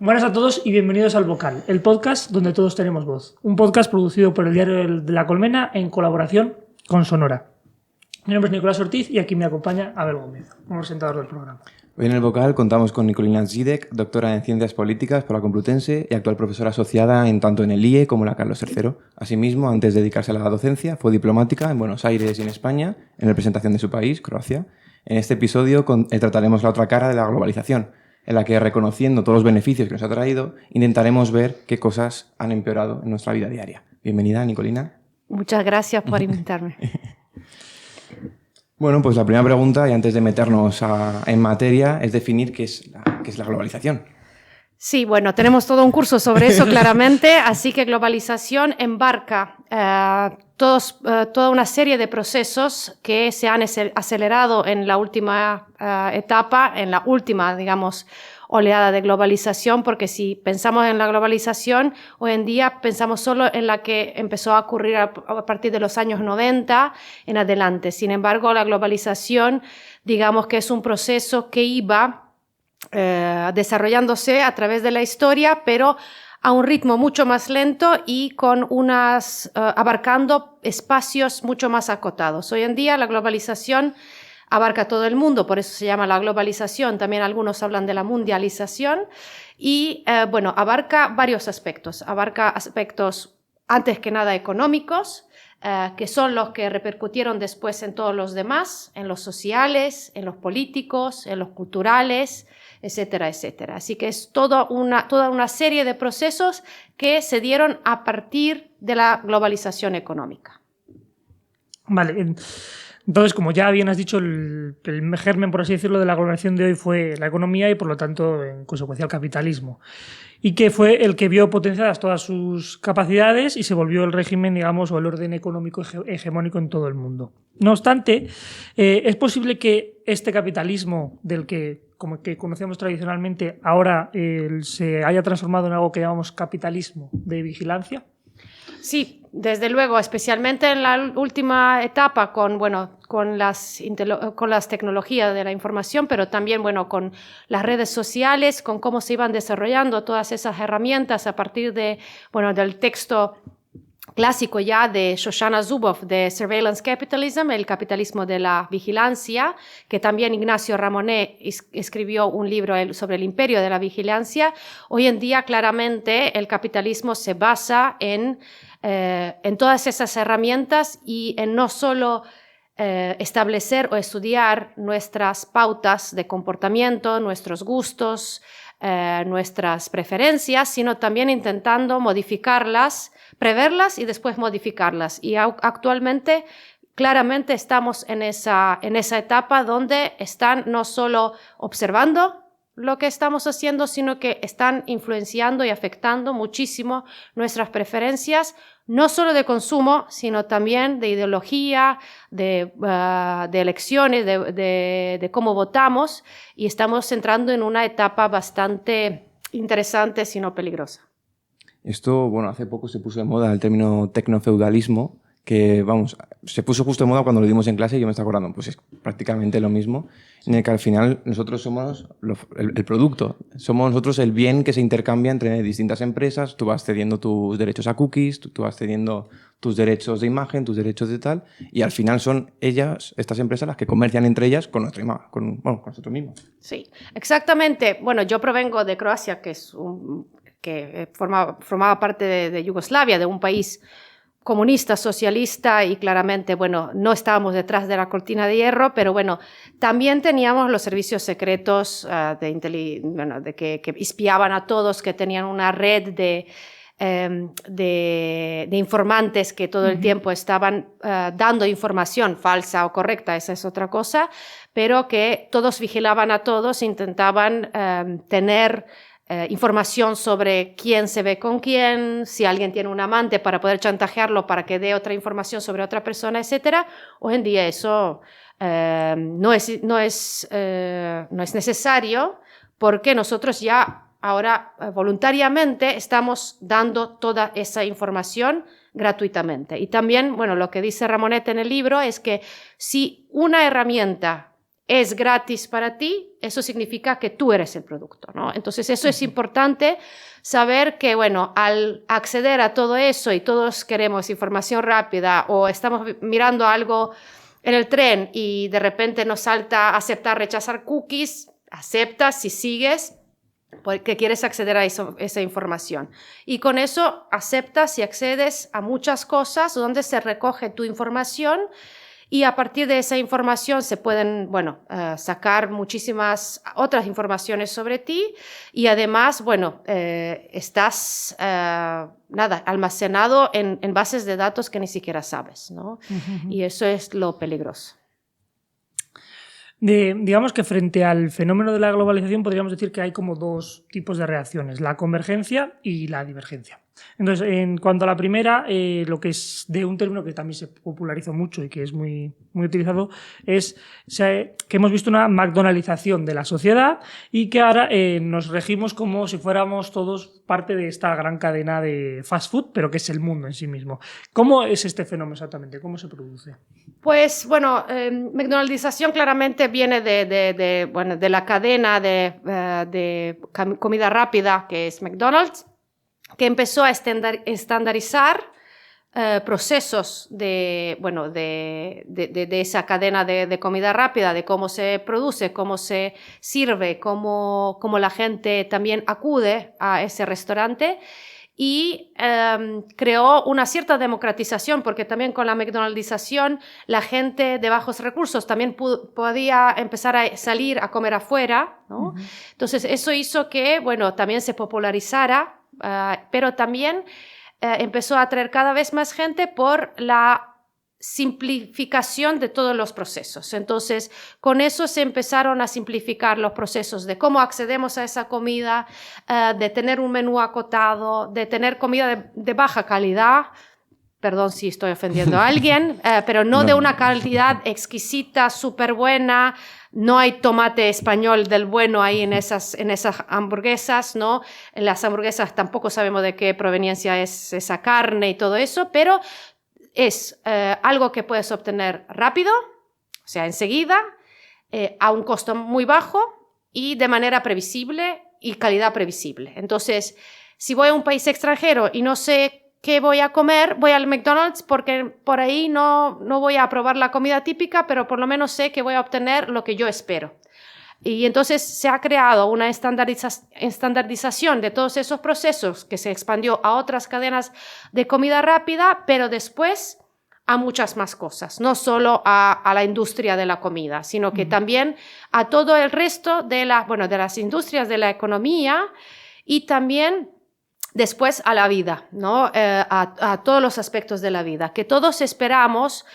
Buenas a todos y bienvenidos al Vocal, el podcast donde todos tenemos voz. Un podcast producido por el Diario de la Colmena en colaboración con Sonora. Mi nombre es Nicolás Ortiz y aquí me acompaña Abel Gómez, como presentador del programa. Hoy en el Vocal contamos con Nicolina Zidek, doctora en Ciencias Políticas por la Complutense y actual profesora asociada tanto en el IE como en la Carlos III. Asimismo, antes de dedicarse a la docencia, fue diplomática en Buenos Aires y en España, en representación de su país, Croacia. En este episodio trataremos la otra cara de la globalización, en la que, reconociendo todos los beneficios que nos ha traído, intentaremos ver qué cosas han empeorado en nuestra vida diaria. Bienvenida, Nicolina. Muchas gracias por invitarme. Bueno, pues la primera pregunta, y antes de meternos en materia, es definir qué es la globalización. Sí, bueno, tenemos todo un curso sobre eso claramente, así que globalización embarca toda una serie de procesos que se han acelerado en la última etapa, en la última, digamos, oleada de globalización, porque si pensamos en la globalización, hoy en día pensamos solo en la que empezó a ocurrir a partir de los años 90 en adelante. Sin embargo, la globalización, digamos que es un proceso que iba desarrollándose a través de la historia, pero a un ritmo mucho más lento y con abarcando espacios mucho más acotados. Hoy en día la globalización abarca todo el mundo, por eso se llama la globalización. También algunos hablan de la mundialización y, abarca varios aspectos. Abarca aspectos, antes que nada, económicos, que son los que repercutieron después en todos los demás, en los sociales, en los políticos, en los culturales, etcétera, etcétera. Así que es toda una serie de procesos que se dieron a partir de la globalización económica. Vale, entonces, como ya bien has dicho, el germen, por así decirlo, de la globalización de hoy fue la economía y, por lo tanto, en consecuencia, el capitalismo. Y que fue el que vio potenciadas todas sus capacidades y se volvió el régimen, digamos, o el orden económico hegemónico en todo el mundo. No obstante, es posible que este capitalismo del que conocemos tradicionalmente ahora se haya transformado en algo que llamamos capitalismo de vigilancia. Sí, desde luego, especialmente en la última etapa con las tecnologías de la información, pero también, con las redes sociales, con cómo se iban desarrollando todas esas herramientas a partir del texto clásico ya de Shoshana Zuboff de Surveillance Capitalism, el capitalismo de la vigilancia, que también Ignacio Ramonet escribió un libro sobre el imperio de la vigilancia. Hoy en día, claramente, el capitalismo se basa en todas esas herramientas y en no solo establecer o estudiar nuestras pautas de comportamiento, nuestros gustos, nuestras preferencias, sino también intentando modificarlas, preverlas y después modificarlas. Y actualmente, claramente, estamos en esa etapa donde están no solo observando lo que estamos haciendo, sino que están influenciando y afectando muchísimo nuestras preferencias, no solo de consumo, sino también de ideología, de elecciones, de cómo votamos, y estamos entrando en una etapa bastante interesante, sino peligrosa. Esto, hace poco se puso de moda el término tecnofeudalismo, que, se puso justo de moda cuando lo dimos en clase y yo me estoy acordando, pues es prácticamente lo mismo, en el que al final nosotros somos el producto, somos nosotros el bien que se intercambia entre distintas empresas, tú vas cediendo tus derechos a cookies, tú vas cediendo tus derechos de imagen, tus derechos de tal, y al final son estas empresas, las que comercian entre ellas con nuestra imagen, con nosotros mismos. Sí, exactamente. Yo provengo de Croacia, que formaba parte de Yugoslavia, de un país comunista, socialista, y claramente, no estábamos detrás de la cortina de hierro, pero también teníamos los servicios secretos que espiaban a todos, que tenían una red de informantes que todo el tiempo estaban dando información falsa o correcta, esa es otra cosa, pero que todos vigilaban a todos, intentaban tener información sobre quién se ve con quién, si alguien tiene un amante para poder chantajearlo para que dé otra información sobre otra persona, etc. Hoy en día eso no es necesario, porque nosotros ya ahora voluntariamente estamos dando toda esa información gratuitamente. Y también, lo que dice Ramonet en el libro es que si una herramienta es gratis para ti, eso significa que tú eres el producto, ¿no? Entonces eso es importante saber que, bueno, al acceder a todo eso y todos queremos información rápida o estamos mirando algo en el tren y de repente nos salta aceptar, rechazar cookies, aceptas y sigues porque quieres acceder a esa información. Y con eso aceptas y accedes a muchas cosas donde se recoge tu información y a partir de esa información se pueden, bueno, sacar muchísimas otras informaciones sobre ti y además, bueno, estás, almacenado en bases de datos que ni siquiera sabes, ¿no? Y eso es lo peligroso. Digamos que frente al fenómeno de la globalización podríamos decir que hay como dos tipos de reacciones, la convergencia y la divergencia. Entonces, en cuanto a la primera, lo que es de un término que también se popularizó mucho y que es muy, muy utilizado, es que hemos visto una McDonaldización de la sociedad y que ahora nos regimos como si fuéramos todos parte de esta gran cadena de fast food, pero que es el mundo en sí mismo. ¿Cómo es este fenómeno exactamente? ¿Cómo se produce? Pues bueno, McDonaldización claramente viene de la cadena de comida rápida que es McDonald's, que empezó a estandarizar procesos de esa cadena de comida rápida, de cómo se produce, cómo se sirve, cómo la gente también acude a ese restaurante. Y creó una cierta democratización, porque también con la McDonaldización la gente de bajos recursos también podía empezar a salir a comer afuera, ¿no? Entonces eso hizo que, bueno, también se popularizara, pero también empezó a atraer cada vez más gente por la simplificación de todos los procesos. Entonces, con eso se empezaron a simplificar los procesos de cómo accedemos a esa comida, de tener un menú acotado, de tener comida de baja calidad. Perdón si estoy ofendiendo a alguien, pero no de una calidad exquisita, súper buena. No hay tomate español del bueno ahí en esas hamburguesas, ¿no? En las hamburguesas tampoco sabemos de qué proveniencia es esa carne y todo eso, pero es algo que puedes obtener rápido, o sea, enseguida, a un costo muy bajo y de manera previsible y calidad previsible. Entonces, si voy a un país extranjero y no sé qué voy a comer, voy al McDonald's porque por ahí no voy a probar la comida típica, pero por lo menos sé que voy a obtener lo que yo espero. Y entonces se ha creado una estandarización de todos esos procesos que se expandió a otras cadenas de comida rápida, pero después a muchas más cosas, no solo a la industria de la comida, sino que también a todo el resto de las industrias de la economía y también después a la vida, ¿no? A todos los aspectos de la vida, que todos esperamos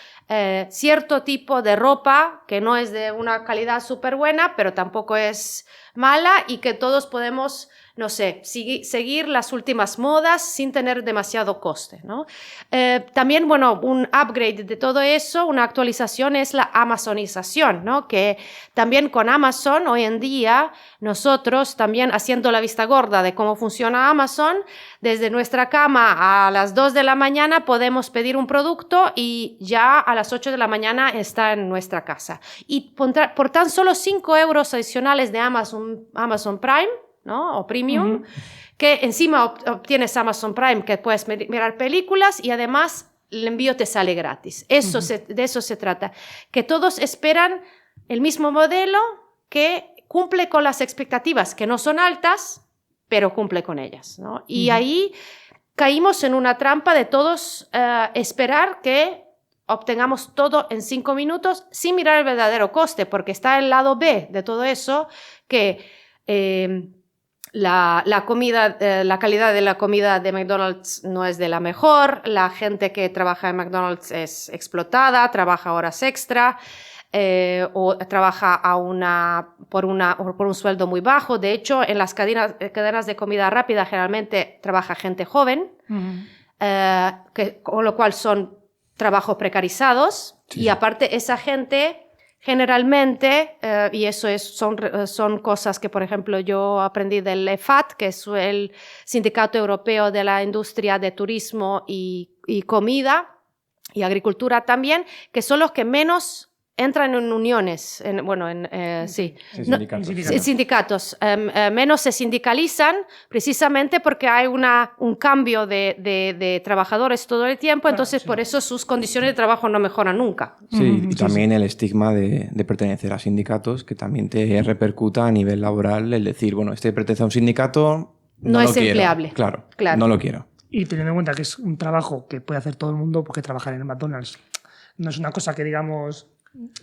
cierto tipo de ropa que no es de una calidad súper buena, pero tampoco es mala y que todos podemos, no sé, seguir las últimas modas sin tener demasiado coste, ¿no? También, bueno, un upgrade de todo eso, una actualización es la amazonización, ¿no? Que también con Amazon hoy en día nosotros también haciendo la vista gorda de cómo funciona Amazon, desde nuestra cama a las 2 de la mañana podemos pedir un producto y ya a las 8 de la mañana está en nuestra casa. Y por tan solo 5 euros adicionales de Amazon Prime, ¿no? O Premium, que encima obtienes Amazon Prime, que puedes mirar películas y además el envío te sale gratis. De eso se trata. Que todos esperan el mismo modelo que cumple con las expectativas, que no son altas, pero cumple con ellas, ¿no? Y ahí caímos en una trampa de todos esperar que obtengamos todo en 5 minutos sin mirar el verdadero coste, porque está el lado B de todo eso, que la comida, la calidad de la comida de McDonald's no es de la mejor, la gente que trabaja en McDonald's es explotada, trabaja horas extra o trabaja por un sueldo muy bajo. De hecho, en las cadenas de comida rápida generalmente trabaja gente joven, con lo cual son trabajos precarizados. Sí. Y aparte esa gente generalmente, y eso son cosas que, por ejemplo, yo aprendí del EFAT, que es el Sindicato Europeo de la Industria de Turismo y Comida y Agricultura también, que son los que menos entran en uniones, sí, sindicatos. Menos se sindicalizan precisamente porque hay un cambio de trabajadores todo el tiempo, entonces por eso sus condiciones de trabajo no mejoran nunca. Sí, y también el estigma de pertenecer a sindicatos, que también te repercuta a nivel laboral el decir, bueno, este pertenece a un sindicato, no es lo quiero. empleable. Claro, no lo quiero. Y teniendo en cuenta que es un trabajo que puede hacer todo el mundo, porque trabajar en el McDonald's no es una cosa que digamos...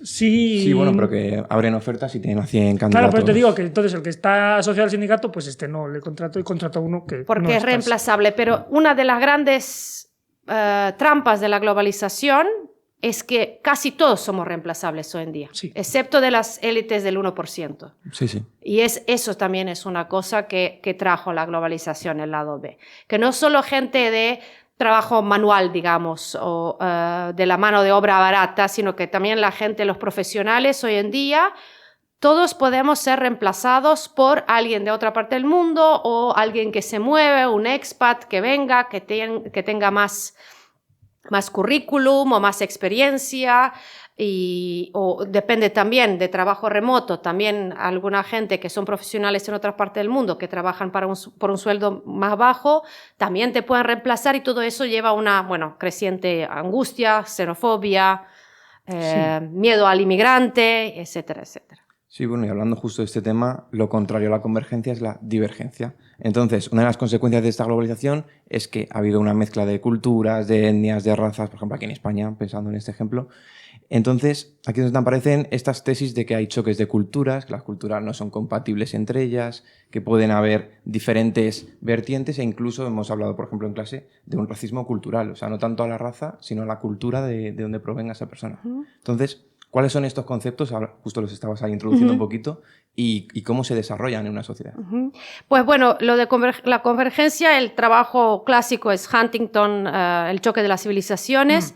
Sí, bueno, pero que abren ofertas y tienen a 100 candidatos. Claro, pues te digo que entonces el que está asociado al sindicato, pues no le contrato y contrato a uno que porque no es reemplazable, pero una de las grandes trampas de la globalización es que casi todos somos reemplazables hoy en día, excepto de las élites del 1%. Sí. Y eso también es una cosa que trajo la globalización, el lado B. Que no solo gente de trabajo manual, digamos, o de la mano de obra barata, sino que también la gente, los profesionales hoy en día, todos podemos ser reemplazados por alguien de otra parte del mundo o alguien que se mueve, un expat que venga, que tenga más currículum o más experiencia, o depende también de trabajo remoto, también alguna gente que son profesionales en otra parte del mundo que trabajan por un sueldo más bajo, también te pueden reemplazar y todo eso lleva a una creciente angustia, xenofobia, miedo al inmigrante, etcétera, etcétera. Sí, bueno, y hablando justo de este tema, lo contrario a la convergencia es la divergencia. Entonces, una de las consecuencias de esta globalización es que ha habido una mezcla de culturas, de etnias, de razas, por ejemplo, aquí en España, pensando en este ejemplo. Entonces, aquí nos aparecen estas tesis de que hay choques de culturas, que las culturas no son compatibles entre ellas, que pueden haber diferentes vertientes e incluso hemos hablado, por ejemplo, en clase, de un racismo cultural. O sea, no tanto a la raza, sino a la cultura de donde provenga esa persona. Entonces, ¿cuáles son estos conceptos? Ahora justo los estabas ahí introduciendo un poquito. ¿Y cómo se desarrollan en una sociedad? Pues bueno, lo de la convergencia, el trabajo clásico es Huntington, el choque de las civilizaciones,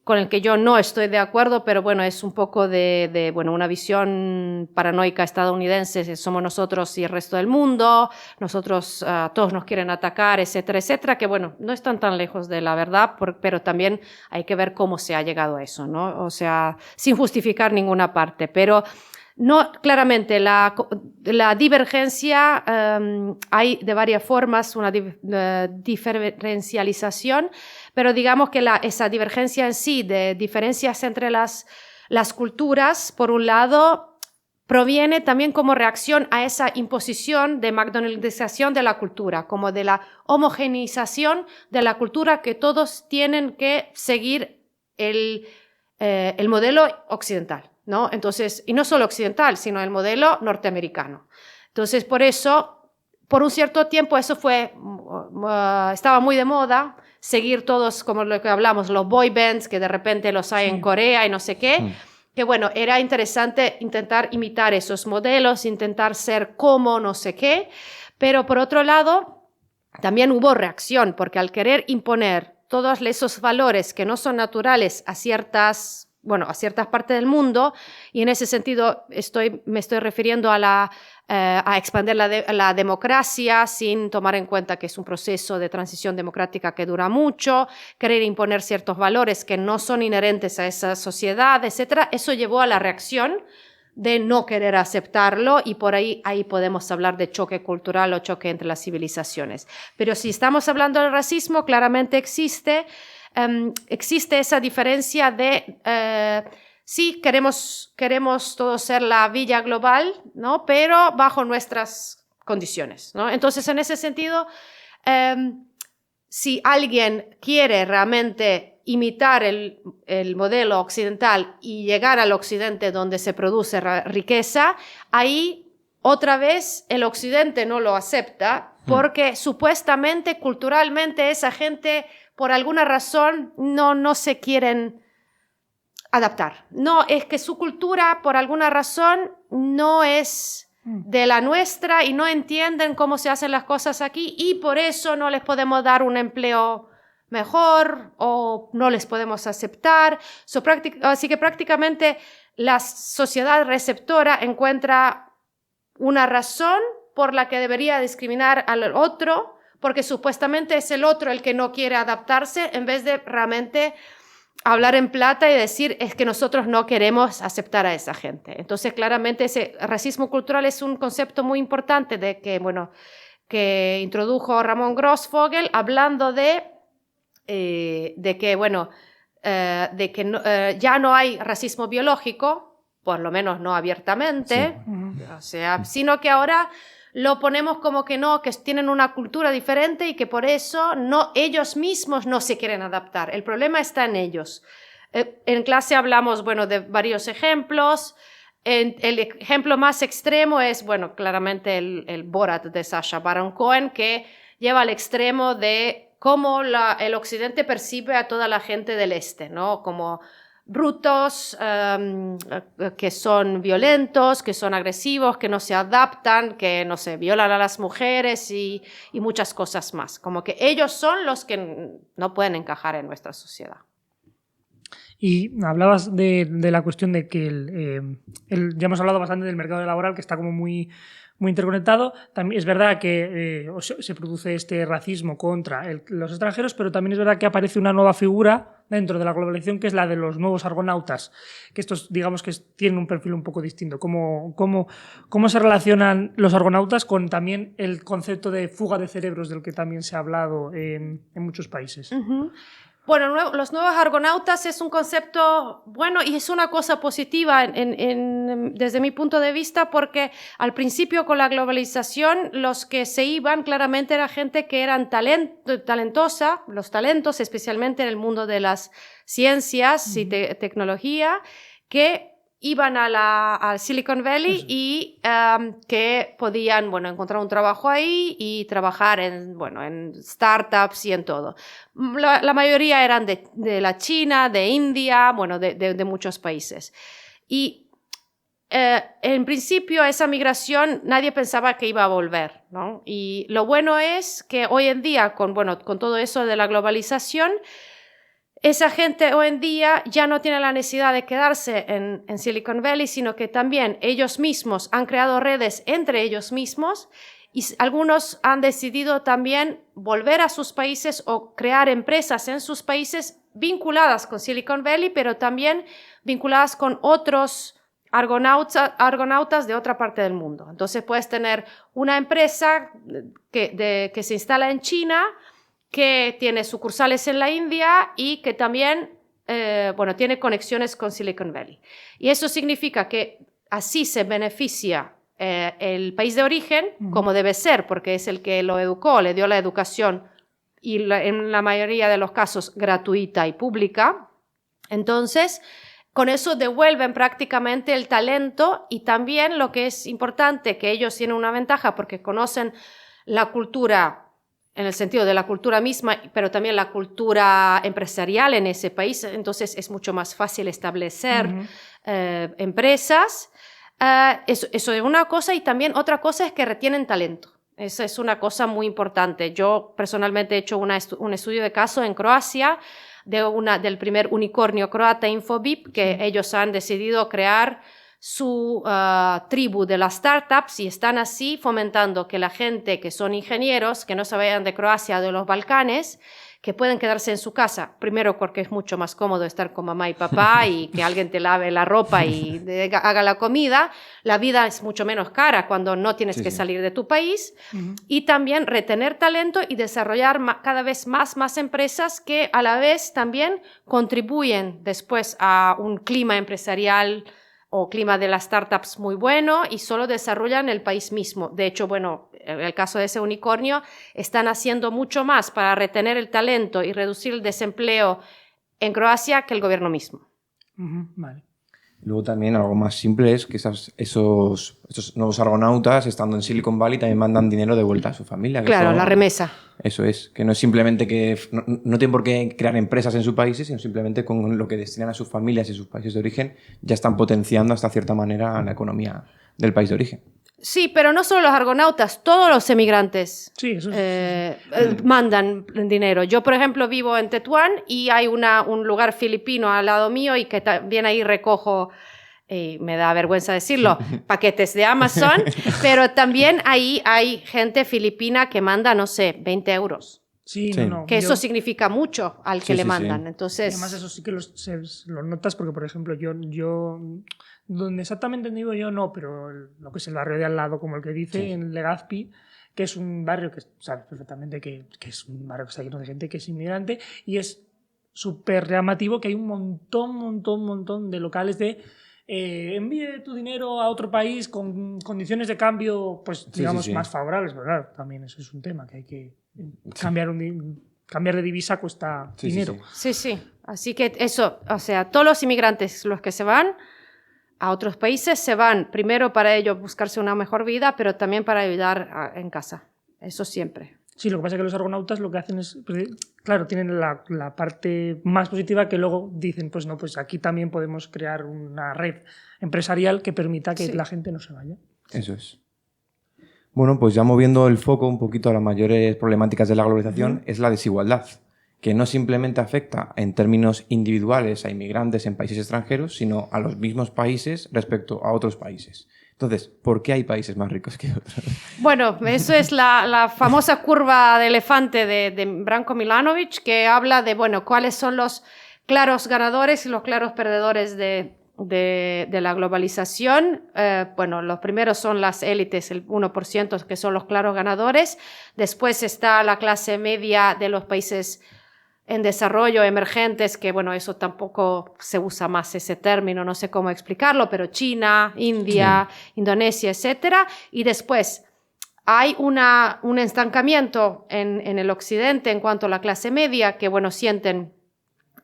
con el que yo no estoy de acuerdo, pero bueno, es un poco de una visión paranoica estadounidense, somos nosotros y el resto del mundo, nosotros todos nos quieren atacar, etcétera, etcétera, que bueno, no están tan lejos de la verdad, pero también hay que ver cómo se ha llegado a eso, ¿no? O sea, sin justificar ninguna parte, pero no, claramente la divergencia hay de varias formas, una diferencialización, pero digamos que esa divergencia en sí, de diferencias entre las culturas, por un lado, proviene también como reacción a esa imposición de McDonaldización de la cultura, como de la homogeneización de la cultura, que todos tienen que seguir el modelo occidental, ¿no? Entonces, y no solo occidental, sino el modelo norteamericano. Entonces, por eso, por un cierto tiempo, eso estaba muy de moda, seguir todos, como lo que hablamos, los boy bands, que de repente los hay en Corea y no sé qué, que bueno, era interesante intentar imitar esos modelos, intentar ser como no sé qué, pero por otro lado, también hubo reacción, porque al querer imponer todos esos valores que no son naturales a ciertas partes del mundo, y en ese sentido me estoy refiriendo a expandir la democracia sin tomar en cuenta que es un proceso de transición democrática que dura mucho, querer imponer ciertos valores que no son inherentes a esa sociedad, etc. Eso llevó a la reacción de no querer aceptarlo, y por ahí podemos hablar de choque cultural o choque entre las civilizaciones. Pero si estamos hablando del racismo, claramente existe esa diferencia de sí, queremos todos ser la villa global, ¿no? Pero bajo nuestras condiciones, ¿no? Entonces, en ese sentido, si alguien quiere realmente imitar el modelo occidental y llegar al occidente donde se produce riqueza, ahí otra vez el occidente no lo acepta porque supuestamente, culturalmente, esa gente por alguna razón no se quieren adaptar. No, es que su cultura por alguna razón no es de la nuestra y no entienden cómo se hacen las cosas aquí, y por eso no les podemos dar un empleo mejor o no les podemos aceptar. Así que prácticamente la sociedad receptora encuentra una razón por la que debería discriminar al otro, porque supuestamente es el otro el que no quiere adaptarse, en vez de realmente hablar en plata y decir es que nosotros no queremos aceptar a esa gente. Entonces, claramente ese racismo cultural es un concepto muy importante de que, bueno, que introdujo Ramón Grossfogel hablando de que, bueno, de que no, ya no hay racismo biológico, por lo menos no abiertamente, sí. O sea, sino que ahora lo ponemos como que no, que tienen una cultura diferente y que por eso no, ellos mismos no se quieren adaptar. El problema está en ellos. En clase hablamos, bueno, de varios ejemplos. El ejemplo más extremo es, bueno, claramente el Borat de Sacha Baron Cohen, que lleva al extremo de cómo el occidente percibe a toda la gente del este, ¿no? Como brutos, que son violentos, que son agresivos, que no se adaptan, que, no sé, violan a las mujeres y muchas cosas más. Como que ellos son los que no pueden encajar en nuestra sociedad. Y hablabas de la cuestión de que ya hemos hablado bastante del mercado laboral, que está como muy interconectado. También es verdad que se produce este racismo contra los extranjeros, pero también es verdad que aparece una nueva figura dentro de la globalización, que es la de los nuevos argonautas, que estos, digamos, que tienen un perfil un poco distinto. ¿Cómo se relacionan los argonautas con también el concepto de fuga de cerebros, del que también se ha hablado en muchos países? Uh-huh. Bueno, los nuevos argonautas es un concepto bueno y es una cosa positiva desde mi punto de vista, porque al principio con la globalización los que se iban claramente era gente que eran talentosa, los talentos especialmente en el mundo de las ciencias y tecnología, que iban al Silicon Valley y que podían, bueno, encontrar un trabajo ahí y trabajar en startups y en todo. La mayoría eran de la China, de India, bueno, de muchos países. Y en principio esa migración nadie pensaba que iba a volver, ¿no? Y lo bueno es que hoy en día, con todo eso de la globalización, esa gente hoy en día ya no tiene la necesidad de quedarse en Silicon Valley, sino que también ellos mismos han creado redes entre ellos mismos y algunos han decidido también volver a sus países o crear empresas en sus países vinculadas con Silicon Valley, pero también vinculadas con otros argonautas de otra parte del mundo. Entonces puedes tener una empresa que se instala en China, que tiene sucursales en la India y que también tiene conexiones con Silicon Valley. Y eso significa que así se beneficia el país de origen, como debe ser, porque es el que lo educó, le dio la educación y en la mayoría de los casos gratuita y pública. Entonces, con eso devuelven prácticamente el talento y también lo que es importante, que ellos tienen una ventaja porque conocen la cultura en el sentido de la cultura misma, pero también la cultura empresarial en ese país, entonces es mucho más fácil establecer empresas. Eso es una cosa, y también otra cosa es que retienen talento. Esa es una cosa muy importante. Yo personalmente he hecho un estudio de caso en Croacia del primer unicornio croata Infobip, que ellos han decidido crear su tribu de las startups y están así fomentando que la gente que son ingenieros, que no se vayan de Croacia o de los Balcanes, que pueden quedarse en su casa, primero porque es mucho más cómodo estar con mamá y papá y que alguien te lave la ropa y haga la comida. La vida es mucho menos cara cuando no tienes que salir de tu país. Y también retener talento y desarrollar cada vez más empresas que a la vez también contribuyen después a un clima empresarial o clima de las startups muy bueno y solo desarrollan el país mismo. De hecho, en el caso de ese unicornio, están haciendo mucho más para retener el talento y reducir el desempleo en Croacia que el gobierno mismo. Vale. Luego también algo más simple es que esos nuevos argonautas, estando en Silicon Valley, también mandan dinero de vuelta a su familia. Claro, la remesa. Eso es, que no es simplemente que no tienen por qué crear empresas en sus países, sino simplemente con lo que destinan a sus familias y sus países de origen, ya están potenciando hasta cierta manera la economía del país de origen. Sí, pero no solo los argonautas, todos los emigrantes mandan dinero. Yo, por ejemplo, vivo en Tetuán y hay un lugar filipino al lado mío y que también ahí recojo, me da vergüenza decirlo, paquetes de Amazon, pero también ahí hay gente filipina que manda, no sé, 20 euros. Sí, Sí. no. Que eso significa mucho al que Sí, le sí, mandan. sí. Entonces, Además, eso sí que lo notas porque, por ejemplo, yo donde exactamente vivo yo no, pero lo que es el barrio de al lado, como el que dice, Sí. en Legazpi, que es un barrio que sabes perfectamente que es un barrio que está lleno de gente que es inmigrante y es súper llamativo que hay un montón de locales de envíe tu dinero a otro país con condiciones de cambio, pues digamos, sí. más favorables. Pero claro, también eso es un tema, que hay que Sí. cambiar de divisa cuesta Sí, dinero. sí. sí. Así que eso, o sea, todos los inmigrantes, los que se van a otros países, se van primero para ellos buscarse una mejor vida, pero también para ayudar en casa. Eso siempre. Sí, lo que pasa es que los argonautas lo que hacen es, claro, tienen la parte más positiva que luego dicen, pues no, pues aquí también podemos crear una red empresarial que permita que Sí. la gente no se vaya. Eso es. Bueno, pues ya moviendo el foco un poquito a las mayores problemáticas de la globalización, es la desigualdad, que no simplemente afecta en términos individuales a inmigrantes en países extranjeros, sino a los mismos países respecto a otros países. Entonces, ¿por qué hay países más ricos que otros? Bueno, eso es la famosa curva de elefante de Branko Milanovic, que habla de, bueno, cuáles son los claros ganadores y los claros perdedores de la globalización. Bueno, los primeros son las élites, el 1%, que son los claros ganadores. Después está la clase media de los países en desarrollo, emergentes, que bueno, eso tampoco se usa más ese término, no sé cómo explicarlo, pero China, India, Indonesia, etcétera. Y después hay un estancamiento en el occidente en cuanto a la clase media, que bueno, sienten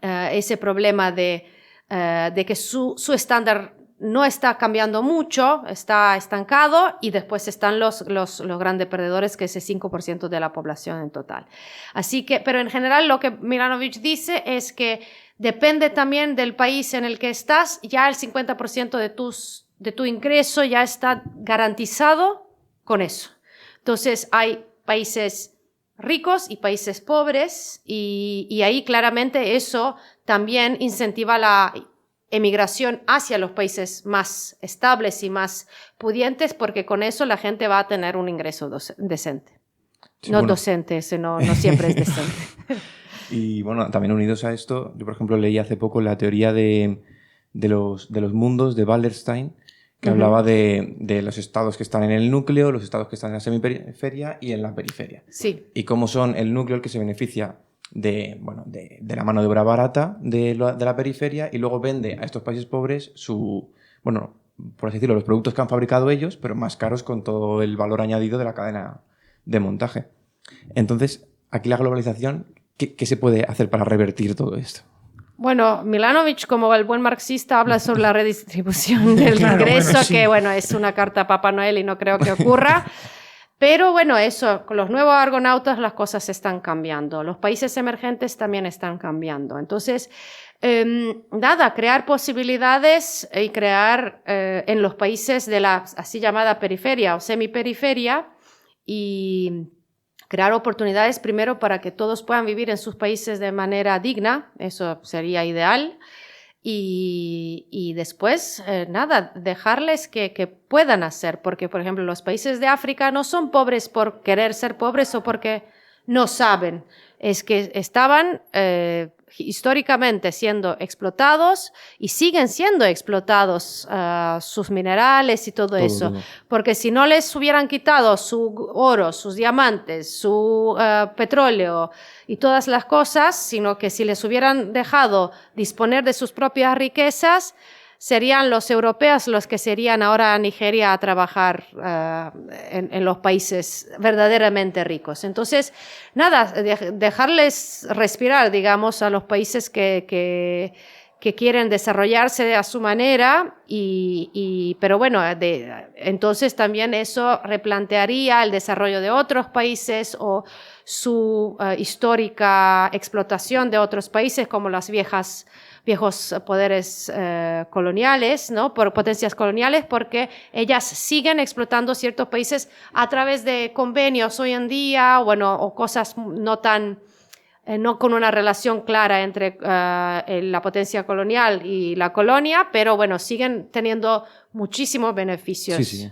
ese problema de que su estándar no está cambiando mucho, está estancado, y después están los grandes perdedores, que es el 5% de la población en total. Así que, pero en general lo que Milanovic dice es que depende también del país en el que estás, ya el 50% de tu ingreso ya está garantizado con eso. Entonces hay países ricos y países pobres, y ahí claramente eso también incentiva la emigración hacia los países más estables y más pudientes, porque con eso la gente va a tener un ingreso decente. Sí, No bueno. docente, ese no siempre es decente. Y bueno, también unidos a esto, yo por ejemplo leí hace poco la teoría de los mundos de Wallerstein, que hablaba de los estados que están en el núcleo, los estados que están en la semiperiferia y en la periferia. Sí. Y cómo son el núcleo el que se beneficia de la mano de obra barata de la periferia, y luego vende a estos países pobres bueno, por así decirlo, los productos que han fabricado ellos, pero más caros con todo el valor añadido de la cadena de montaje. Entonces, aquí la globalización, ¿qué se puede hacer para revertir todo esto? Bueno, Milanovic, como el buen marxista, habla sobre la redistribución del Claro, ingreso, bueno, sí. que bueno, es una carta a Papá Noel y no creo que ocurra. Pero bueno, eso, con los nuevos argonautas las cosas están cambiando. Los países emergentes también están cambiando. Entonces, crear posibilidades y crear en los países de la así llamada periferia o semiperiferia, y crear oportunidades primero para que todos puedan vivir en sus países de manera digna, eso sería ideal. Y después, dejarles que puedan hacer, porque, por ejemplo, los países de África no son pobres por querer ser pobres o porque no saben, es que estaban históricamente siendo explotados y siguen siendo explotados sus minerales y todo eso, porque si no les hubieran quitado su oro, sus diamantes, su petróleo y todas las cosas, sino que si les hubieran dejado disponer de sus propias riquezas, serían los europeos los que se irían ahora a Nigeria a trabajar en los países verdaderamente ricos. Entonces, dejarles respirar, digamos, a los países que quieren desarrollarse a su manera, pero bueno, entonces también eso replantearía el desarrollo de otros países o su histórica explotación de otros países, como las viejos poderes coloniales, ¿no? Por potencias coloniales, porque ellas siguen explotando ciertos países a través de convenios hoy en día, bueno, o cosas no con una relación clara entre la potencia colonial y la colonia, pero bueno, siguen teniendo muchísimos beneficios. Sí.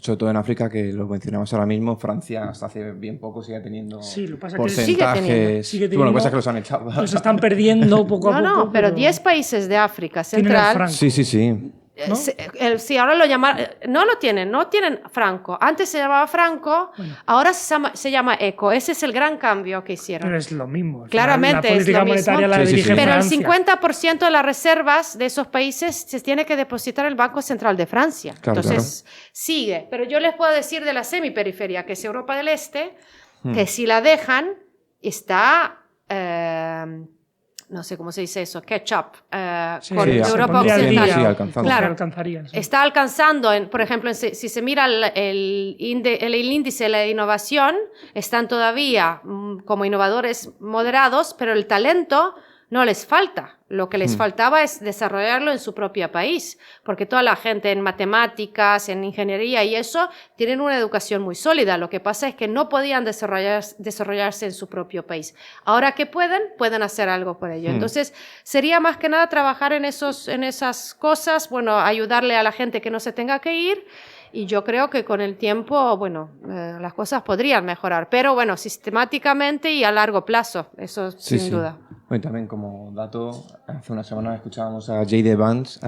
Sobre todo en África, que lo mencionamos ahora mismo, Francia hasta hace bien poco sigue teniendo Sí, lo que pasa es que porcentajes... sigue Bueno, lo que pasa teniendo, es que los han echado. los están perdiendo poco a poco. No, pero 10 países de África tienen al Central. franco. Sí. ¿No? Sí, ahora lo llaman, no tienen Franco. Antes se llamaba Franco, ahora se llama ECO. Ese es el gran cambio que hicieron. Pero es lo mismo. Al final, Claramente la política es lo monetaria mismo. la Sí, dirige sí. Pero el Francia. 50% de las reservas de esos países se tiene que depositar en el Banco Central de Francia. Claro, Entonces, sigue. Pero yo les puedo decir de la semiperiferia, que es Europa del Este, que si la dejan, está... no sé cómo se dice eso, catch up Sí, con sí, Europa pondría al Occidental. día, Sí, alcanzando. Claro. Alcanzaría, sí. Está alcanzando, por ejemplo, si se mira el índice de la innovación, están todavía como innovadores moderados, pero el talento no les falta. Lo que les faltaba es desarrollarlo en su propio país, porque toda la gente en matemáticas, en ingeniería y eso, tienen una educación muy sólida. Lo que pasa es que no podían desarrollarse en su propio país. Ahora que pueden hacer algo por ello. Entonces, sería más que nada trabajar en esas cosas, bueno, ayudarle a la gente que no se tenga que ir. Y yo creo que con el tiempo, bueno, las cosas podrían mejorar, pero bueno, sistemáticamente y a largo plazo, eso sin duda. Bueno, también como dato, hace una semana escuchábamos a J.D. Vance,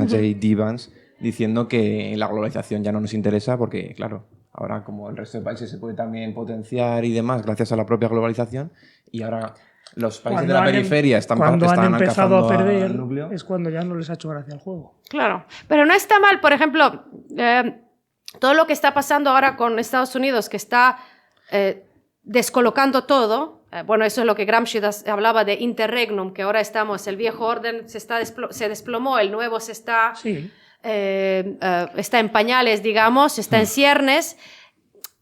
diciendo que la globalización ya no nos interesa porque, claro, ahora como el resto de países se puede también potenciar y demás gracias a la propia globalización y ahora los países de la periferia están empezado a perder, al núcleo. es cuando ya no les ha hecho gracia el juego. Claro, pero no está mal, por ejemplo, todo lo que está pasando ahora con Estados Unidos, que está descolocando todo. Bueno, eso es lo que Gramsci hablaba de interregnum, que ahora el viejo orden se desplomó, el nuevo está en pañales, digamos, está en ciernes.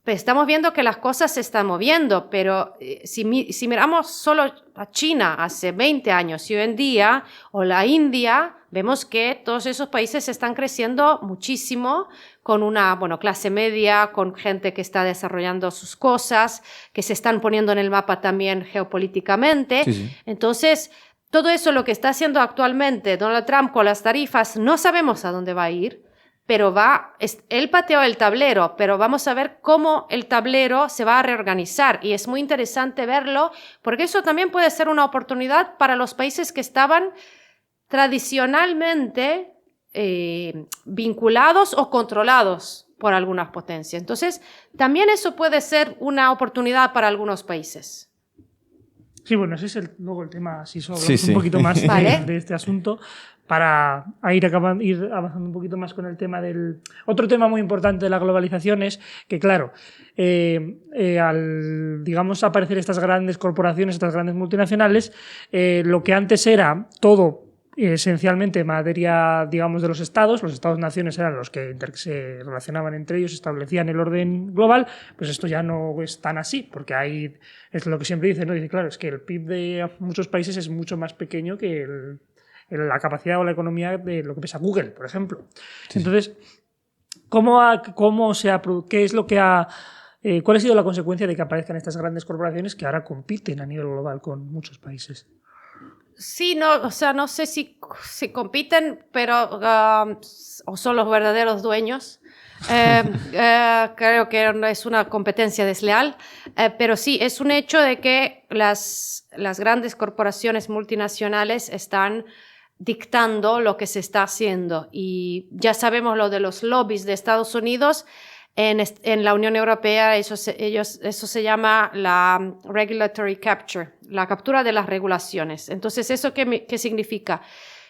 Pues estamos viendo que las cosas se están moviendo, pero si miramos solo a China hace 20 años y hoy en día, o la India, vemos que todos esos países están creciendo muchísimo con una clase media, con gente que está desarrollando sus cosas, que se están poniendo en el mapa también geopolíticamente. Sí. Entonces, todo eso lo que está haciendo actualmente Donald Trump con las tarifas, no sabemos a dónde va a ir. Pero él pateó el tablero, pero vamos a ver cómo el tablero se va a reorganizar y es muy interesante verlo porque eso también puede ser una oportunidad para los países que estaban tradicionalmente vinculados o controlados por algunas potencias. Entonces, también eso puede ser una oportunidad para algunos países. Sí, bueno, ese es luego el tema, si eso Sí. un poquito más Vale. de este asunto, para ir avanzando un poquito más con el tema del... Otro tema muy importante de la globalización es que, claro, al, digamos, aparecer estas grandes corporaciones, estas grandes multinacionales, lo que antes era todo esencialmente materia, digamos, de los Estados-naciones eran los que se relacionaban entre ellos, establecían el orden global, pues esto ya no es tan así, porque es lo que siempre dicen, ¿no? Dice, claro, es que el PIB de muchos países es mucho más pequeño que la capacidad o la economía de lo que pesa Google, por ejemplo. Sí. Entonces, ¿qué es lo que cuál ha sido la consecuencia de que aparezcan estas grandes corporaciones que ahora compiten a nivel global con muchos países? Sí, no sé si compiten, pero o son los verdaderos dueños. Creo que es una competencia desleal, pero sí, es un hecho de que las grandes corporaciones multinacionales están dictando lo que se está haciendo y ya sabemos lo de los lobbies de Estados Unidos. En la Unión Europea eso se llama la regulatory capture, la captura de las regulaciones. Entonces, ¿eso qué significa?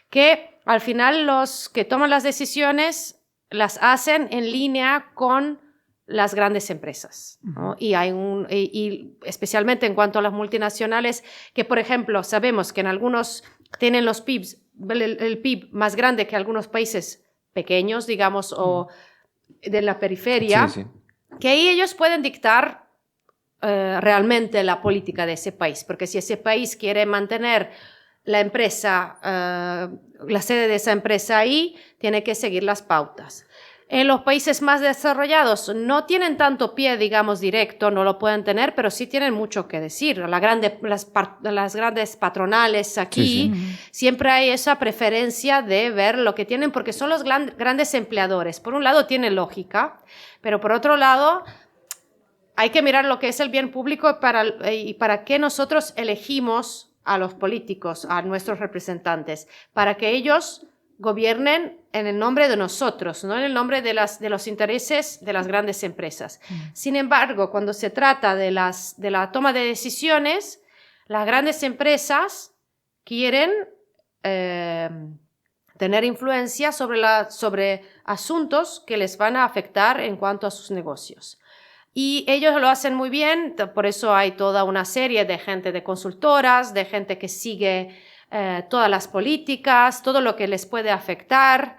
Que al final los que toman las decisiones las hacen en línea con las grandes empresas, ¿no? Y especialmente en cuanto a las multinacionales, que por ejemplo sabemos que en algunos tienen los PIBs, el PIB más grande que algunos países pequeños, digamos, o de la periferia, sí. Que ahí ellos pueden dictar realmente la política de ese país, porque si ese país quiere mantener la empresa, la sede de esa empresa ahí, tiene que seguir las pautas. En los países más desarrollados no tienen tanto pie, digamos, directo, no lo pueden tener, pero sí tienen mucho que decir. Las grandes patronales aquí, siempre hay esa preferencia de ver lo que tienen, porque son los grandes empleadores. Por un lado tiene lógica, pero por otro lado hay que mirar lo que es el bien público y para qué nosotros elegimos a los políticos, a nuestros representantes, para que ellos gobiernen en el nombre de nosotros, no en el nombre de los intereses de las grandes empresas. Sin embargo, cuando se trata de la toma de decisiones, las grandes empresas quieren tener influencia sobre asuntos que les van a afectar en cuanto a sus negocios. Y ellos lo hacen muy bien, por eso hay toda una serie de gente, de consultoras, de gente que sigue todas las políticas, todo lo que les puede afectar,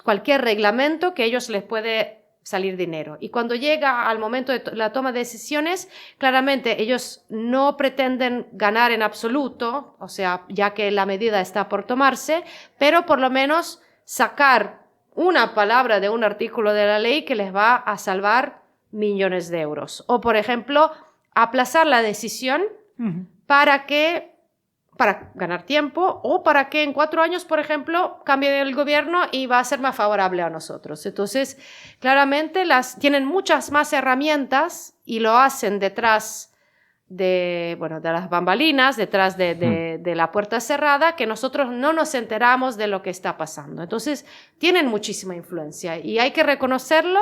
cualquier reglamento que a ellos les puede salir dinero. Y cuando llega al momento de la toma de decisiones, claramente ellos no pretenden ganar en absoluto, o sea, ya que la medida está por tomarse, pero por lo menos sacar una palabra de un artículo de la ley que les va a salvar millones de euros. O, por ejemplo, aplazar la decisión para ganar tiempo o para que en 4 años, por ejemplo, cambie el gobierno y va a ser más favorable a nosotros. Entonces, claramente tienen muchas más herramientas y lo hacen detrás de las bambalinas, detrás de la puerta cerrada, que nosotros no nos enteramos de lo que está pasando. Entonces, tienen muchísima influencia y hay que reconocerlo.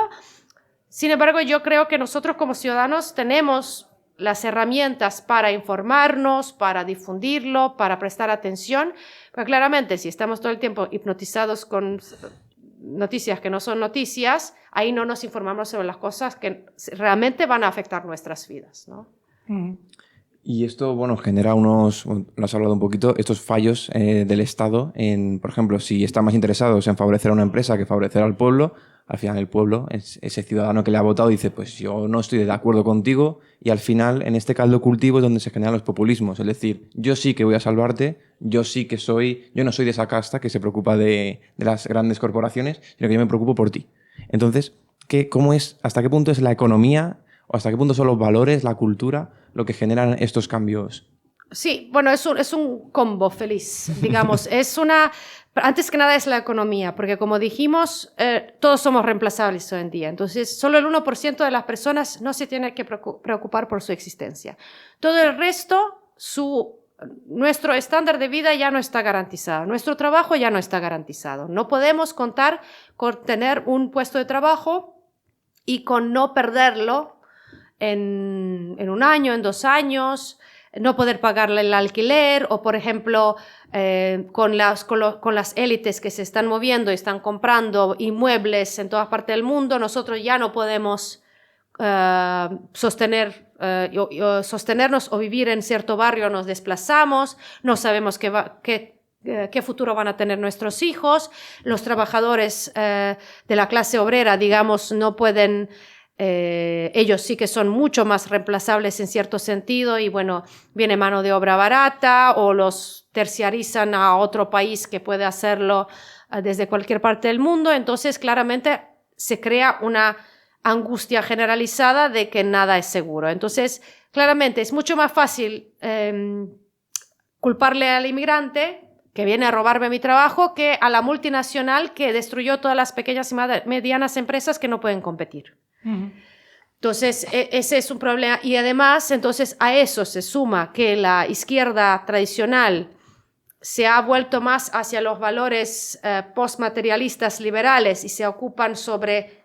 Sin embargo, yo creo que nosotros como ciudadanos tenemos las herramientas para informarnos, para difundirlo, para prestar atención, pero claramente si estamos todo el tiempo hipnotizados con noticias que no son noticias, ahí no nos informamos sobre las cosas que realmente van a afectar nuestras vidas, ¿no? Y esto, bueno, genera lo has hablado un poquito, estos fallos del Estado por ejemplo, si están más interesados en favorecer a una empresa que favorecer al pueblo, al final el pueblo, ese ciudadano que le ha votado, dice, pues yo no estoy de acuerdo contigo, y al final en este caldo cultivo es donde se generan los populismos. Es decir, yo sí que voy a salvarte, yo no soy de esa casta que se preocupa de las grandes corporaciones, sino que yo me preocupo por ti. Entonces, ¿hasta qué punto es la economía o hasta qué punto son los valores, la cultura, lo que generan estos cambios? Sí, bueno, es un combo feliz, digamos. Antes que nada es la economía, porque como dijimos, todos somos reemplazables hoy en día. Entonces, solo el 1% de las personas no se tiene que preocupar por su existencia. Todo el resto, nuestro estándar de vida ya no está garantizado. Nuestro trabajo ya no está garantizado. No podemos contar con tener un puesto de trabajo y con no perderlo en 1 año, en 2 años, no poder pagarle el alquiler o, por ejemplo, con las élites que se están moviendo y están comprando inmuebles en todas partes del mundo, nosotros ya no podemos sostenernos o vivir en cierto barrio, nos desplazamos, no sabemos qué futuro van a tener nuestros hijos, los trabajadores de la clase obrera, digamos, no pueden... ellos sí que son mucho más reemplazables en cierto sentido y bueno, viene mano de obra barata o los terciarizan a otro país que puede hacerlo desde cualquier parte del mundo. Entonces claramente se crea una angustia generalizada de que nada es seguro. Entonces claramente es mucho más fácil culparle al inmigrante que viene a robarme mi trabajo que a la multinacional que destruyó todas las pequeñas y medianas empresas que no pueden competir. Entonces, ese es un problema. Y además, entonces, a eso se suma que la izquierda tradicional se ha vuelto más hacia los valores postmaterialistas liberales y se ocupan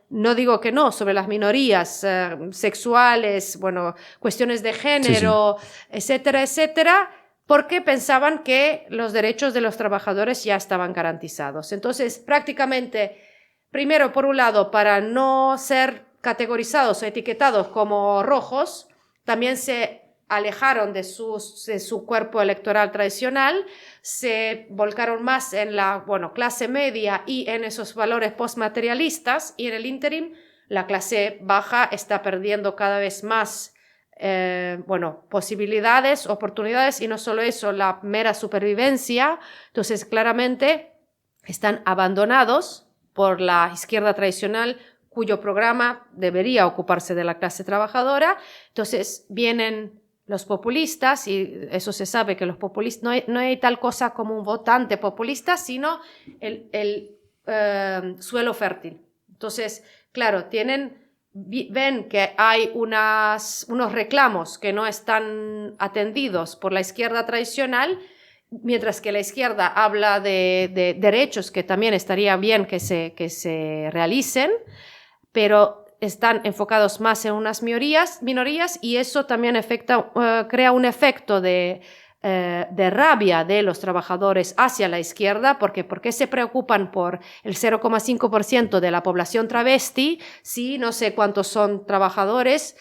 no digo que no, sobre las minorías sexuales, bueno, cuestiones de género, etcétera, etcétera, porque pensaban que los derechos de los trabajadores ya estaban garantizados. Entonces, prácticamente, primero, por un lado, para no ser categorizados o etiquetados como rojos, también se alejaron de su cuerpo electoral tradicional, se volcaron más en la clase media y en esos valores postmaterialistas, y en el ínterin la clase baja está perdiendo cada vez más posibilidades, oportunidades, y no solo eso, la mera supervivencia. Entonces claramente están abandonados por la izquierda tradicional, cuyo programa debería ocuparse de la clase trabajadora. Entonces vienen los populistas, y eso se sabe que los populistas, no hay tal cosa como un votante populista, sino el suelo fértil. Entonces, claro, ven que hay unos reclamos que no están atendidos por la izquierda tradicional, mientras que la izquierda habla de derechos que también estaría bien que se realicen, pero están enfocados más en unas minorías y eso también crea un efecto de rabia de los trabajadores hacia la izquierda, porque ¿por qué se preocupan por el 0,5% de la población travesti si no sé cuántos son trabajadores?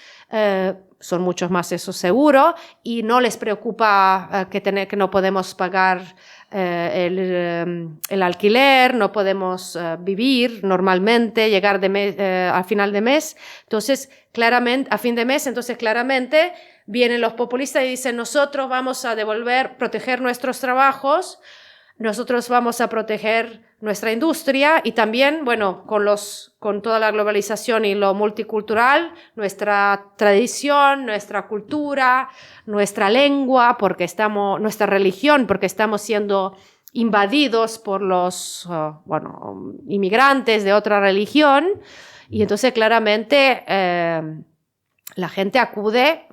Son muchos más, eso seguro, y no les preocupa que no podemos pagar el alquiler, no podemos vivir normalmente, llegar al final de mes. Entonces, claramente, a fin de mes, entonces claramente vienen los populistas y dicen: nosotros vamos a proteger nuestros trabajos, nosotros vamos a proteger nuestra industria y también, bueno, con toda la globalización y lo multicultural, nuestra tradición, nuestra cultura, nuestra lengua, nuestra religión, porque estamos siendo invadidos por los inmigrantes de otra religión. Y entonces claramente la gente acude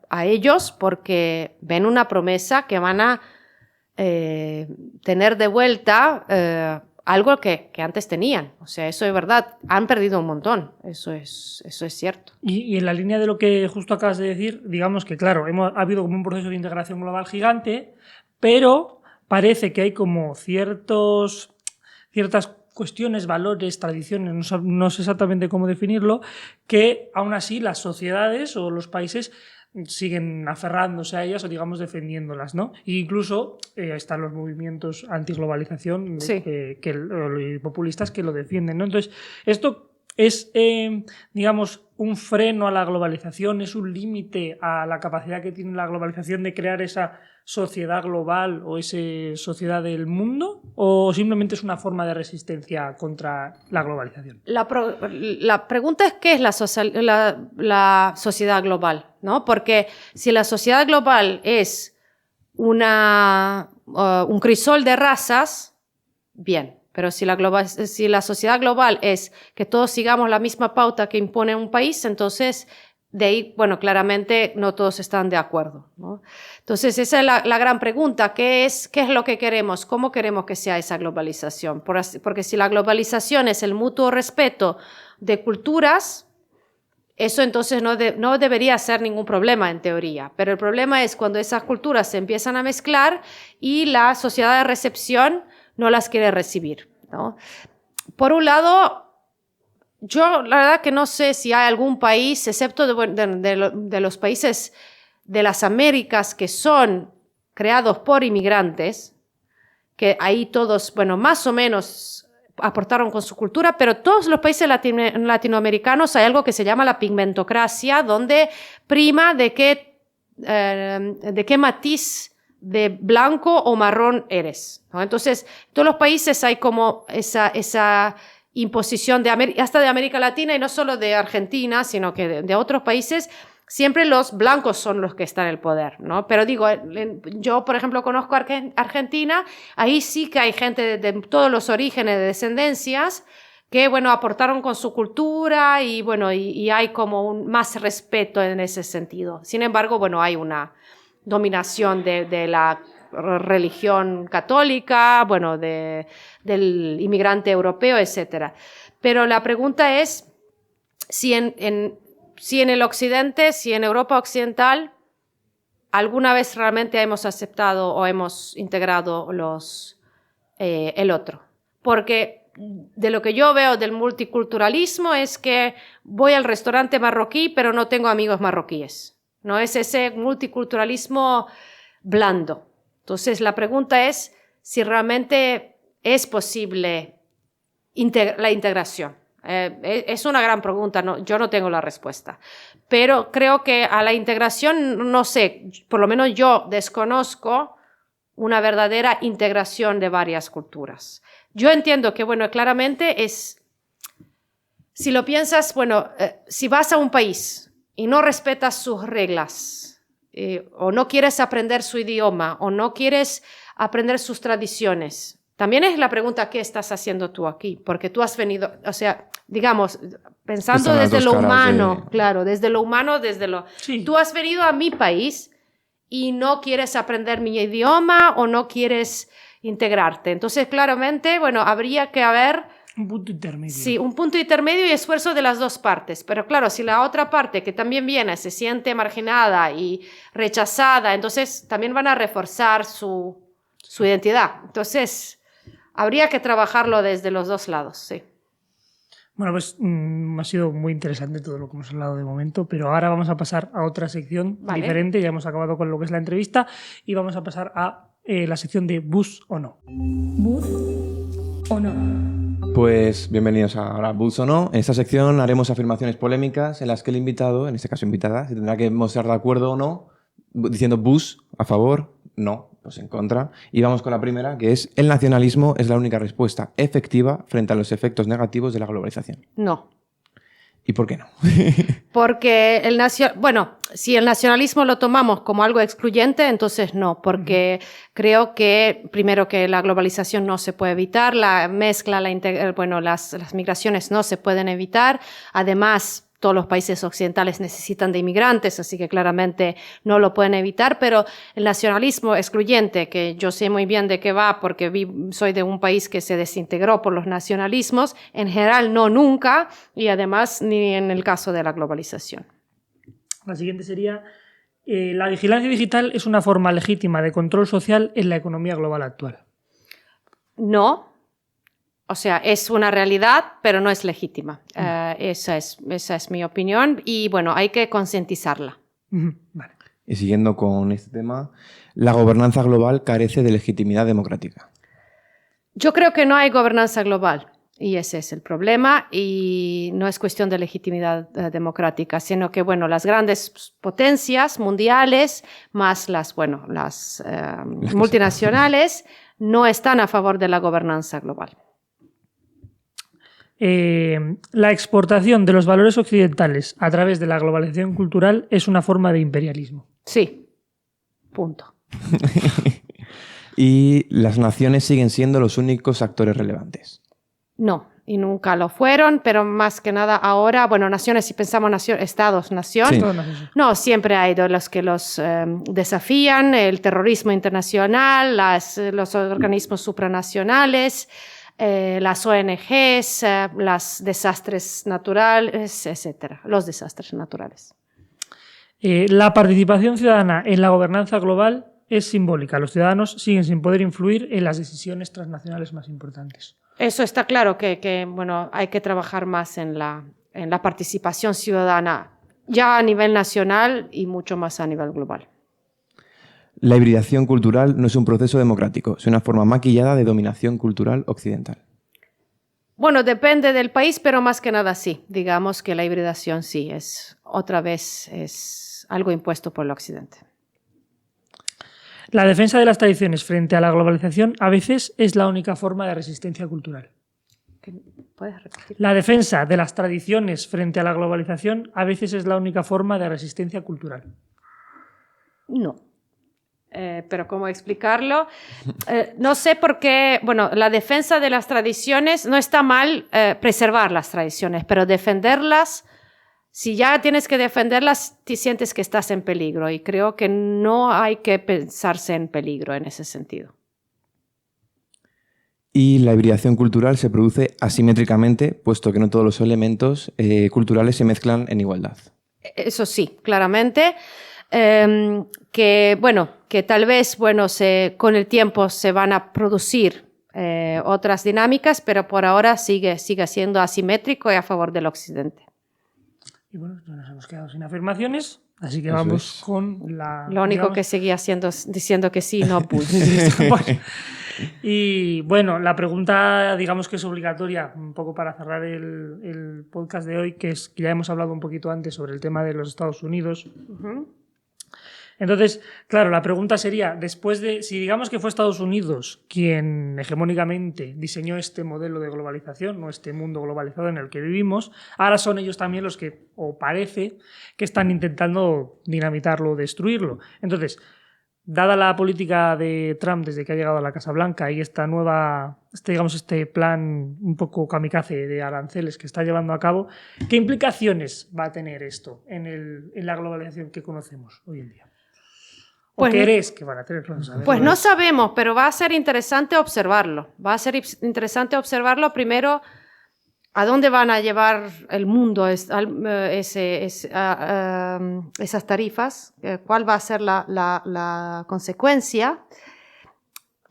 a ellos porque ven una promesa que van a tener de vuelta algo que antes tenían. O sea, eso es verdad. Han perdido un montón. Eso es cierto. Y en la línea de lo que justo acabas de decir, digamos que, claro, ha habido como un proceso de integración global gigante, pero parece que hay como ciertas cuestiones, valores, tradiciones, no sé exactamente cómo definirlo, que aún así las sociedades o los países siguen aferrándose a ellas o, digamos, defendiéndolas, ¿no? E incluso están los movimientos antiglobalización Sí. y populistas que lo defienden, ¿no? Entonces, esto es, digamos, un freno a la globalización, es un límite a la capacidad que tiene la globalización de crear esa sociedad global o esa sociedad del mundo, o simplemente es una forma de resistencia contra la globalización. La pregunta es: ¿qué es la sociedad global? ¿No? Porque si la sociedad global es un crisol de razas, bien. Pero si la sociedad global es que todos sigamos la misma pauta que impone un país, entonces de ahí, bueno, claramente no todos están de acuerdo, ¿no? Entonces esa es la gran pregunta: ¿qué es lo que queremos? ¿Cómo queremos que sea esa globalización? Porque si la globalización es el mutuo respeto de culturas, eso entonces no debería ser ningún problema en teoría, pero el problema es cuando esas culturas se empiezan a mezclar y la sociedad de recepción no las quiere recibir, ¿no? Por un lado, yo la verdad que no sé si hay algún país, excepto de los países de las Américas que son creados por inmigrantes, que ahí todos, bueno, más o menos aportaron con su cultura, pero todos los países latinoamericanos hay algo que se llama la pigmentocracia, donde prima de qué matiz de blanco o marrón eres, ¿no? Entonces, en todos los países hay como esa imposición hasta de América Latina, y no solo de Argentina, sino que de otros países. Siempre los blancos son los que están en el poder, ¿no? Pero digo, yo, por ejemplo, conozco Argentina, ahí sí que hay gente de todos los orígenes, de descendencias, que, bueno, aportaron con su cultura y, bueno, y hay como más respeto en ese sentido. Sin embargo, bueno, hay una dominación de la religión católica, bueno, del inmigrante europeo, etc. Pero la pregunta es si en el occidente, si en Europa occidental, alguna vez realmente hemos aceptado o hemos integrado el otro. Porque de lo que yo veo del multiculturalismo es que voy al restaurante marroquí, pero no tengo amigos marroquíes. No es ese multiculturalismo blando. Entonces, la pregunta es si realmente es posible la integración. Es una gran pregunta, yo no tengo la respuesta. Pero creo que a la integración, no sé, por lo menos yo desconozco una verdadera integración de varias culturas. Yo entiendo que, bueno, claramente es, si lo piensas, bueno, si vas a un país y no respetas sus reglas, o no quieres aprender su idioma, o no quieres aprender sus tradiciones, también es la pregunta, ¿qué estás haciendo tú aquí? Porque tú has venido, o sea, digamos, pensando desde lo humano, claro, desde lo humano, Sí. Tú has venido a mi país y no quieres aprender mi idioma o no quieres integrarte. Entonces, claramente, bueno, habría que haber... Un punto intermedio. Sí, un punto intermedio y esfuerzo de las dos partes. Pero claro, si la otra parte que también viene se siente marginada y rechazada, entonces también van a reforzar su identidad. Entonces, habría que trabajarlo desde los dos lados, sí. Bueno, pues ha sido muy interesante todo lo que hemos hablado de momento, pero ahora vamos a pasar a otra sección diferente. Ya hemos acabado con lo que es la entrevista y vamos a pasar a la sección de Bus o no. ¿Bus o no? Pues bienvenidos a Bus o no. En esta sección haremos afirmaciones polémicas en las que el invitado, en este caso invitada, se tendrá que mostrar de acuerdo o no, diciendo bus, a favor, no, pues en contra. Y vamos con la primera, que es: el nacionalismo es la única respuesta efectiva frente a los efectos negativos de la globalización. No. ¿Y por qué no? Porque si el nacionalismo lo tomamos como algo excluyente, entonces no, porque creo que, primero, que la globalización no se puede evitar, la mezcla, las migraciones no se pueden evitar, además todos los países occidentales necesitan de inmigrantes, así que claramente no lo pueden evitar, pero el nacionalismo excluyente, que yo sé muy bien de qué va porque soy de un país que se desintegró por los nacionalismos, en general no nunca, y además ni en el caso de la globalización. La siguiente sería: la vigilancia digital es una forma legítima de control social en la economía global actual. No. O sea, es una realidad, pero no es legítima. Esa es mi opinión y, bueno, hay que concientizarla. Vale. Y siguiendo con este tema, la gobernanza global carece de legitimidad democrática. Yo creo que no hay gobernanza global y ese es el problema y no es cuestión de legitimidad democrática, sino que, bueno, las grandes potencias mundiales más las multinacionales no están a favor de la gobernanza global. La exportación de los valores occidentales a través de la globalización cultural es una forma de imperialismo. Sí, punto. Y las naciones siguen siendo los únicos actores relevantes. No, y nunca lo fueron, pero más que nada ahora, bueno, naciones, si pensamos estados, nación, Sí. no, siempre hay los que los desafían, el terrorismo internacional, los organismos supranacionales, las ONGs, los desastres naturales, etcétera, los desastres naturales. La participación ciudadana en la gobernanza global es simbólica. Los ciudadanos siguen sin poder influir en las decisiones transnacionales más importantes. Eso está claro que bueno, hay que trabajar más en la participación ciudadana, ya a nivel nacional y mucho más a nivel global. La hibridación cultural no es un proceso democrático, es una forma maquillada de dominación cultural occidental. Bueno, depende del país, pero más que nada sí. Digamos que la hibridación sí, es algo impuesto por el occidente. La defensa de las tradiciones frente a la globalización a veces es la única forma de resistencia cultural. ¿Puedes repetir? La defensa de las tradiciones frente a la globalización a veces es la única forma de resistencia cultural. No. Pero ¿cómo explicarlo? No sé por qué, bueno, la defensa de las tradiciones, no está mal preservar las tradiciones, pero defenderlas, si ya tienes que defenderlas, te sientes que estás en peligro y creo que no hay que pensarse en peligro en ese sentido. Y la hibridación cultural se produce asimétricamente, puesto que no todos los elementos culturales se mezclan en igualdad. Eso sí, claramente. Que tal vez, con el tiempo se van a producir otras dinámicas, pero por ahora sigue siendo asimétrico y a favor del occidente. Y bueno, nos hemos quedado sin afirmaciones, así que vamos con la... Lo único que seguía diciendo que sí, no pude. Y bueno, la pregunta, digamos que es obligatoria, un poco para cerrar el podcast de hoy, que es que ya hemos hablado un poquito antes sobre el tema de los Estados Unidos. Entonces, claro, la pregunta sería, después de, si digamos que fue Estados Unidos quien hegemónicamente diseñó este modelo de globalización, o este mundo globalizado en el que vivimos, ahora son ellos también los que, o parece, que están intentando dinamitarlo o destruirlo. Entonces, dada la política de Trump desde que ha llegado a la Casa Blanca y esta nueva, este plan un poco kamikaze de aranceles que está llevando a cabo, ¿qué implicaciones va a tener esto en la globalización que conocemos hoy en día? ¿O Pues, crees que van a tener? Pues no sabemos, pero va a ser interesante observarlo. Va a ser interesante observarlo primero. ¿A dónde van a llevar el mundo esas tarifas? ¿Cuál va a ser la consecuencia?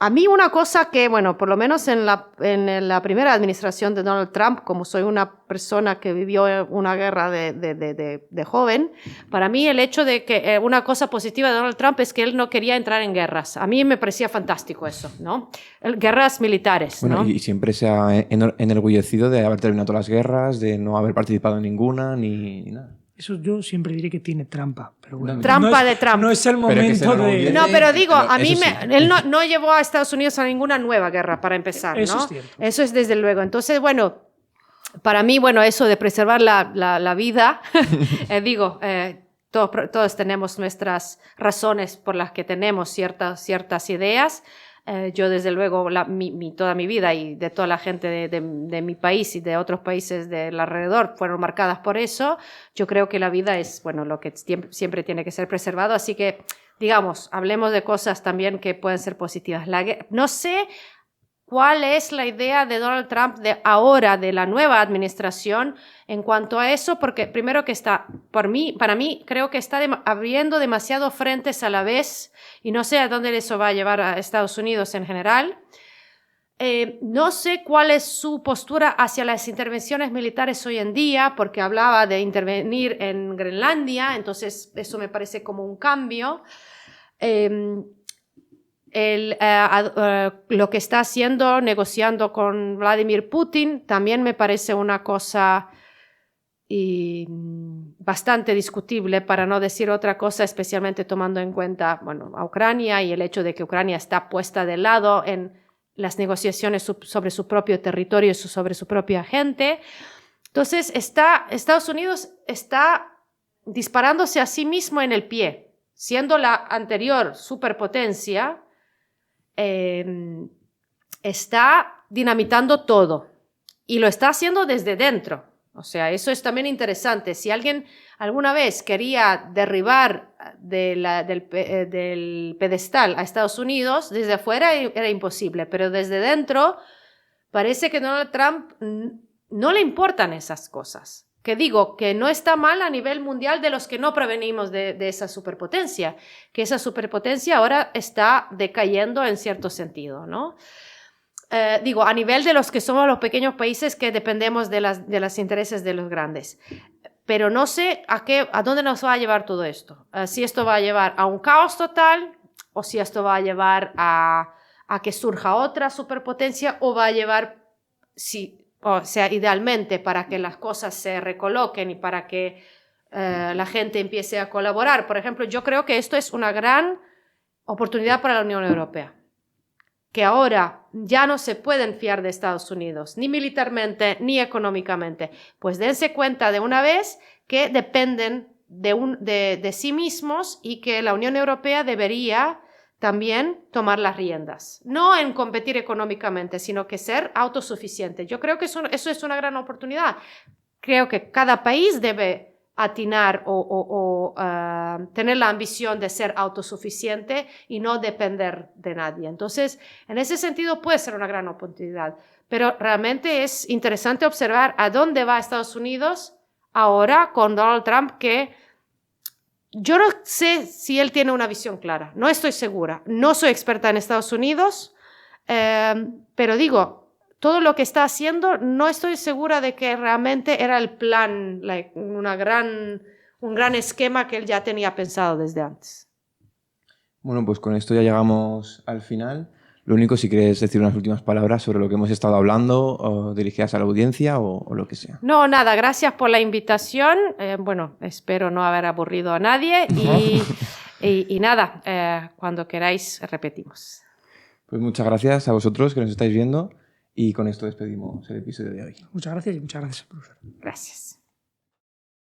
A mí una cosa que, bueno, por lo menos en la primera administración de Donald Trump, como soy una persona que vivió una guerra de joven, para mí el hecho de que una cosa positiva de Donald Trump es que él no quería entrar en guerras. A mí me parecía fantástico eso, ¿no? Guerras militares, Bueno, ¿no? y siempre se ha enorgullecido de haber terminado todas las guerras, de no haber participado en ninguna, ni nada. Eso yo siempre diré que tiene trampa, pero bueno. Trampa de Trump. No es el momento de... No, pero digo, Pero a mí eso sí. él no llevó a Estados Unidos a ninguna nueva guerra, para empezar, ¿no? Eso es cierto. Eso es desde luego. Entonces, bueno, para mí, bueno, eso de preservar la vida, todos tenemos nuestras razones por las que tenemos ciertas ideas. Yo, desde luego, toda mi vida y de toda la gente de mi país y de otros países del alrededor fueron marcadas por eso. Yo creo que la vida es, bueno, lo que siempre tiene que ser preservado. Así que, digamos, hablemos de cosas también que pueden ser positivas. No sé cuál es la idea de Donald Trump de ahora, de la nueva administración, en cuanto a eso, porque primero que para mí, creo que está abriendo demasiado frentes a la vez y no sé a dónde eso va a llevar a Estados Unidos en general. No sé cuál es su postura hacia las intervenciones militares hoy en día, porque hablaba de intervenir en Groenlandia, entonces eso me parece como un cambio. Lo que está haciendo, negociando con Vladimir Putin, también me parece una cosa bastante discutible, para no decir otra cosa, especialmente tomando en cuenta, bueno, a Ucrania y el hecho de que Ucrania está puesta de lado en las negociaciones sobre su propio territorio y sobre su propia gente. Entonces, Estados Unidos está disparándose a sí mismo en el pie, siendo la anterior superpotencia. Está dinamitando todo y lo está haciendo desde dentro. O sea, eso es también interesante. Si alguien alguna vez quería derribar del pedestal a Estados Unidos, desde afuera era imposible, pero desde dentro parece que Donald Trump no le importan esas cosas. Que digo, que no está mal a nivel mundial de los que no prevenimos de esa superpotencia, que esa superpotencia ahora está decayendo en cierto sentido, ¿no? Digo, a nivel de los que somos los pequeños países que dependemos de los intereses de los grandes. Pero no sé a dónde nos va a llevar todo esto. Si esto va a llevar a un caos total, o si esto va a llevar a que surja otra superpotencia, o va a llevar, o sea, idealmente, para que las cosas se recoloquen y para que la gente empiece a colaborar. Por ejemplo, yo creo que esto es una gran oportunidad para la Unión Europea, que ahora ya no se pueden fiar de Estados Unidos, ni militarmente, ni económicamente. Pues dense cuenta de una vez que dependen de sí mismos y que la Unión Europea debería también tomar las riendas. No en competir económicamente, sino que ser autosuficiente. Yo creo que eso es una gran oportunidad. Creo que cada país debe atinar o tener la ambición de ser autosuficiente y no depender de nadie. Entonces, en ese sentido puede ser una gran oportunidad. Pero realmente es interesante observar a dónde va Estados Unidos ahora con Donald Trump, que yo no sé si él tiene una visión clara. No estoy segura. No soy experta en Estados Unidos, pero digo, todo lo que está haciendo, no estoy segura de que realmente era el plan, un gran esquema que él ya tenía pensado desde antes. Bueno, pues con esto ya llegamos al final. Lo único, si quieres decir unas últimas palabras sobre lo que hemos estado hablando, o dirigidas a la audiencia o lo que sea. No, nada, gracias por la invitación. Bueno, espero no haber aburrido a nadie Y nada, cuando queráis repetimos. Pues muchas gracias a vosotros que nos estáis viendo y con esto despedimos el episodio de hoy. Muchas gracias y muchas gracias, profesor. Gracias.